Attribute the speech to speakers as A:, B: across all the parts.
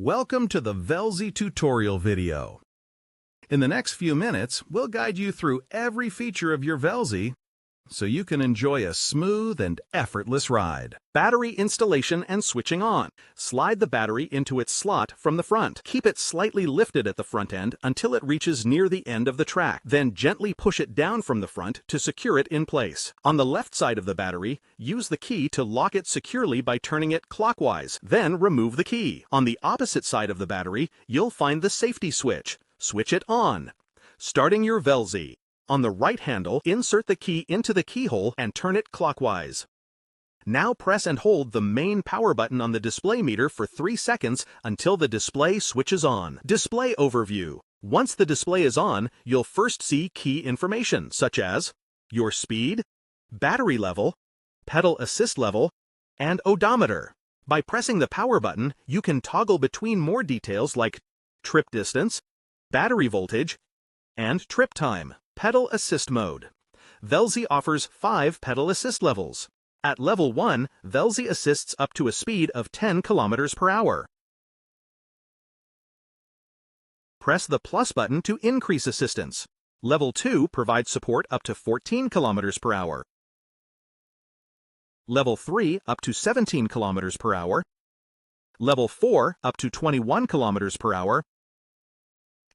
A: Welcome to the Velzi tutorial video. In the next few minutes, we'll guide you through every feature of your Velzi so you can enjoy a smooth and effortless ride. Battery installation and switching on. Slide the battery into its slot from the front. Keep it slightly lifted at the front end until it reaches near the end of the track. Then gently push it down from the front to secure it in place. On the left side of the battery, use the key to lock it securely by turning it clockwise. Then remove the key. On the opposite side of the battery, you'll find the safety switch. Switch it on. Starting your Velzi. On the right handle, insert the key into the keyhole and turn it clockwise. Now press and hold the main power button on the display meter for 3 seconds until the display switches on. Display overview. Once the display is on, you'll first see key information such as your speed, battery level, pedal assist level, and odometer. By pressing the power button, you can toggle between more details like trip distance, battery voltage, and trip time. Pedal assist mode. Velzi offers 5 pedal assist levels. At level 1, Velzi assists up to a speed of 10 km per hour. Press the plus button to increase assistance. Level 2 provides support up to 14 km per hour. Level 3 up to 17 km per hour. Level 4 up to 21 km per hour.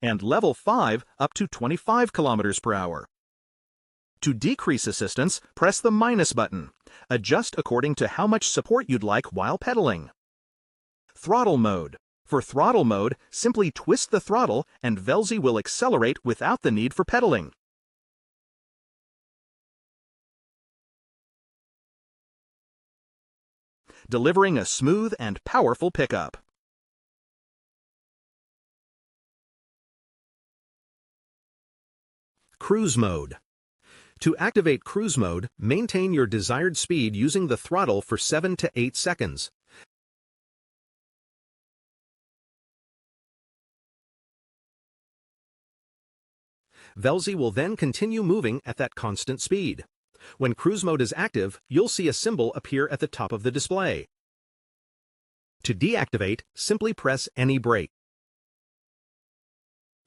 A: And level 5 up to 25 km per hour. To decrease assistance, press the minus button. Adjust according to how much support you'd like while pedaling. Throttle mode. For throttle mode, simply twist the throttle and Velzi will accelerate without the need for pedaling. Delivering a smooth and powerful pickup. Cruise mode. To activate cruise mode, maintain your desired speed using the throttle for 7 to 8 seconds. Velzi will then continue moving at that constant speed. When cruise mode is active, you'll see a symbol appear at the top of the display. To deactivate, simply press any brake.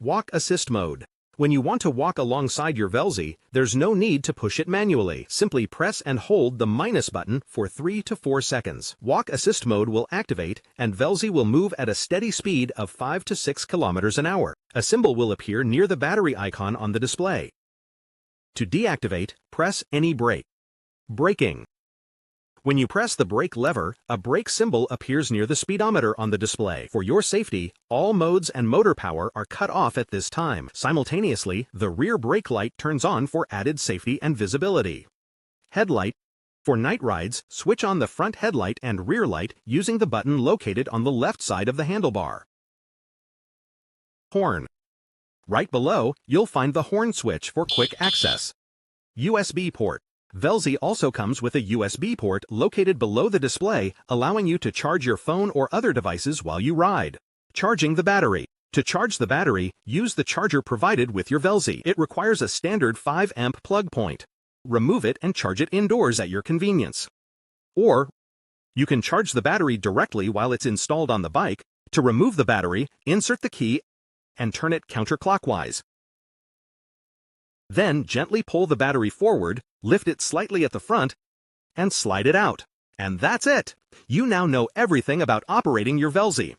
A: Walk assist mode. When you want to walk alongside your Velzi, there's no need to push it manually. Simply press and hold the minus button for 3 to 4 seconds. Walk assist mode will activate, and Velzi will move at a steady speed of 5 to 6 km an hour. A symbol will appear near the battery icon on the display. To deactivate, press any brake. Braking. When you press the brake lever, a brake symbol appears near the speedometer on the display. For your safety, all modes and motor power are cut off at this time. Simultaneously, the rear brake light turns on for added safety and visibility. Headlight. For night rides, switch on the front headlight and rear light using the button located on the left side of the handlebar. Horn. Right below, you'll find the horn switch for quick access. USB port. Velzi also comes with a USB port located below the display, allowing you to charge your phone or other devices while you ride. Charging the battery. To charge the battery, use the charger provided with your Velzi. It requires a standard 5-amp plug point. Remove it and charge it indoors at your convenience. Or, you can charge the battery directly while it's installed on the bike. To remove the battery, insert the key and turn it counterclockwise. Then gently pull the battery forward, lift it slightly at the front, and slide it out. And that's it! You now know everything about operating your Velzi.